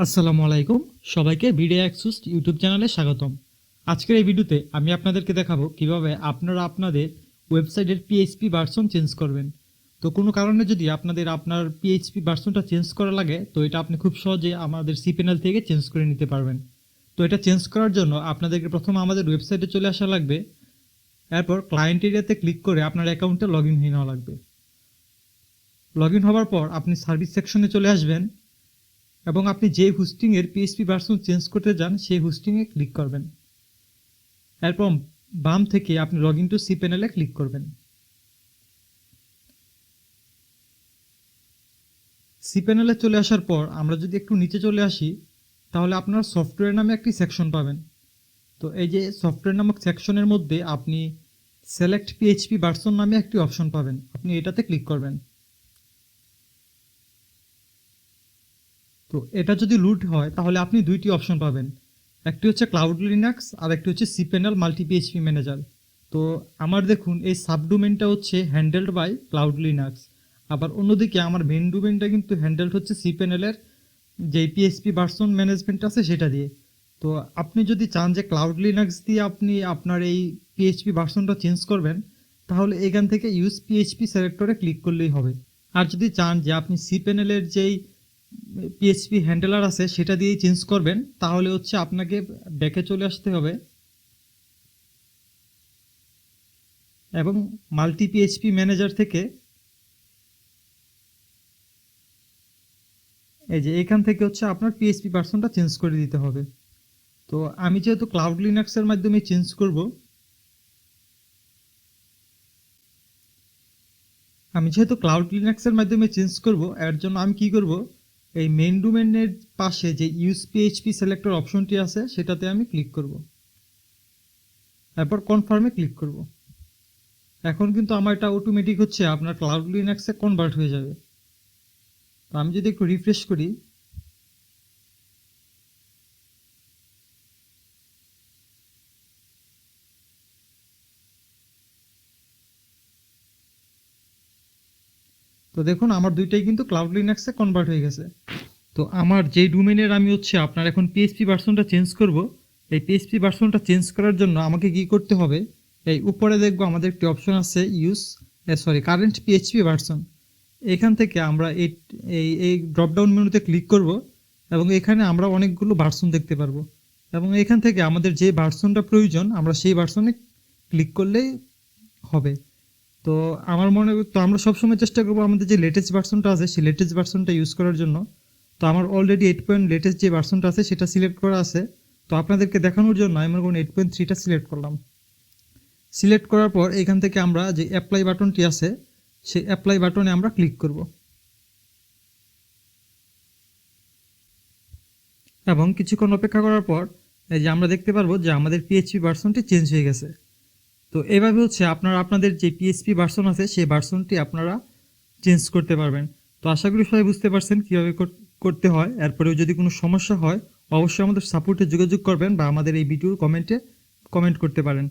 আসসালামু আলাইকুম, সবাইকে ভিডিও অ্যাক্সুস ইউটিউব চ্যানেলে স্বাগতম। আজকের এই ভিডিওতে আমি আপনাদেরকে দেখাবো কিভাবে আপনারা আপনাদের ওয়েবসাইটের পিএইচপি ভার্সন চেঞ্জ করবেন। তো কোনো কারণে যদি আপনার পিএইচপি ভার্সনটা চেঞ্জ করা লাগে, তো এটা আপনি খুব সহজে আমাদের সিপ্যানেল থেকে চেঞ্জ করে নিতে পারবেন। তো এটা চেঞ্জ করার জন্য আপনাদেরকে প্রথমে আমাদের ওয়েবসাইটে চলে আসা লাগবে। এরপর ক্লায়েন্ট এরিয়াতে ক্লিক করে আপনার অ্যাকাউন্টে লগ ইন হয়ে নেওয়া লাগবে। লগ ইন হওয়ার পর আপনি সার্ভিস সেকশনে চলে আসবেন এবং আপনি যে হোস্টিংয়ের পিএইচপি ভার্সন চেঞ্জ করতে যান সেই হোস্টিংয়ে ক্লিক করবেন। এরপর বাম থেকে আপনি লগ ইন টু সিপ্যানেলে ক্লিক করবেন। সিপ্যানেলে চলে আসার পর আমরা যদি একটু নিচে চলে আসি, তাহলে আপনার সফটওয়্যার নামে একটি সেকশন পাবেন। তো এই যে সফটওয়্যার নামক সেকশনের মধ্যে আপনি সিলেক্ট পিএইচপি ভার্সন নামে একটি অপশন পাবেন, আপনি এটাতে ক্লিক করবেন। তো এটা যদি লুট হয় তাহলে আপনি দুইটি অপশন পাবেন, একটি হচ্ছে ক্লাউড লিনাক্স আর একটি হচ্ছে সিপ্যানেল মাল্টি পিএইচপি ম্যানেজার। তো আমার দেখুন এই সাবডোমেনটা হচ্ছে হ্যান্ডেলড বাই ক্লাউড লিনাক্স, আবার অন্যদিকে আমার মেন ডোমেনটা কিন্তু হ্যান্ডেলড হচ্ছে সিপ্যানেলের যে পিএইচপি ভার্সন ম্যানেজমেন্ট আছে সেটা দিয়ে। তো আপনি যদি চান যে ক্লাউড লিনাক্স দিয়ে আপনি আপনার এই পিএইচপি ভার্সনটা চেঞ্জ করবেন, তাহলে এখান থেকে ইউজ পিএইচপি সিলেক্টরে ক্লিক করলেই হবে। আর যদি চান যে আপনি সিপ্যানেলের যেই পিএইচপি হ্যান্ডেলার আছে সেটা দিয়েই চেঞ্জ করবেন, তাহলে হচ্ছে আপনাকে ব্যাকে চলে আসতে হবে এবং মাল্টি পিএইচপি ম্যানেজার থেকে এই যে এখান থেকে হচ্ছে আপনার পিএইচপি ভার্সনটা চেঞ্জ করে দিতে হবে। তো আমি যেহেতু ক্লাউড লিনাক্সের মাধ্যমে চেঞ্জ করব, এর জন্য আমি কি করব, এই মেইন ডোমেনের পাশে যে ইউজ পিএইচপি সিলেক্টর অপশনটি আছে সেটাতে আমি ক্লিক করব, তারপর কনফার্মে ক্লিক করব। এখন কিন্তু আমার এটা অটোমেটিক হচ্ছে আপনার ক্লাউড লিনাক্সে কনভার্ট হয়ে যাবে। তো আমি যদি একটু রিফ্রেশ করি, তো দেখুন আমার দুইটাই কিন্তু ক্লাউড লিনাক্সে কনভার্ট হয়ে গেছে। তো আমার যেই ডোমেনের আমি হচ্ছে আপনার এখন পিএইচপি ভার্সনটা চেঞ্জ করব, এই পিএইচপি ভার্সনটা চেঞ্জ করার জন্য আমাকে কি করতে হবে, এই উপরে দেখবো আমাদের একটি অপশন আছে কারেন্ট পিএইচপি ভার্সন। এখান থেকে আমরা এই ড্রপডাউন মেনুতে ক্লিক করব এবং এখানে আমরা অনেকগুলো ভার্সন দেখতে পারবো এবং এখান থেকে আমাদের যে ভার্সনটা প্রয়োজন আমরা সেই ভার্সনে ক্লিক করলেই হবে। তো আমরা সবসময় চেষ্টা করবো আমাদের যে লেটেস্ট ভার্সনটা আছে সেই লেটেস্ট ভার্সনটা ইউজ করার জন্য। তো আমার অলরেডি 8 লেটেস্ট যে ভার্সনটা আছে সেটা সিলেক্ট করা আছে। তো আপনাদেরকে দেখানোর জন্য আমি মনে করি 8.3টা সিলেক্ট করলাম। সিলেক্ট করার পর এখান থেকে আমরা যে অ্যাপ্লাই বাটনটি আছে সেই অ্যাপ্লাই বাটনে আমরা ক্লিক করব এবং কিছুক্ষণ অপেক্ষা করার পর এই যে আমরা দেখতে পারবো যে আমাদের পিএইচপি ভার্সনটি চেঞ্জ হয়ে গেছে। তো এভাবে হচ্ছে আপনাদের যে পিএইচপি ভার্সন আছে সেই ভার্সনটি আপনারা চেঞ্জ করতে পারবেন। তো আশা করি সবাই বুঝতে পারছেন কীভাবে করতে হয়। এরপরেও যদি কোনো সমস্যা হয় অবশ্যই আমাদের সাপোর্টে যোগাযোগ করবেন বা আমাদের এই ভিডিওর কমেন্টে কমেন্ট করতে পারেন।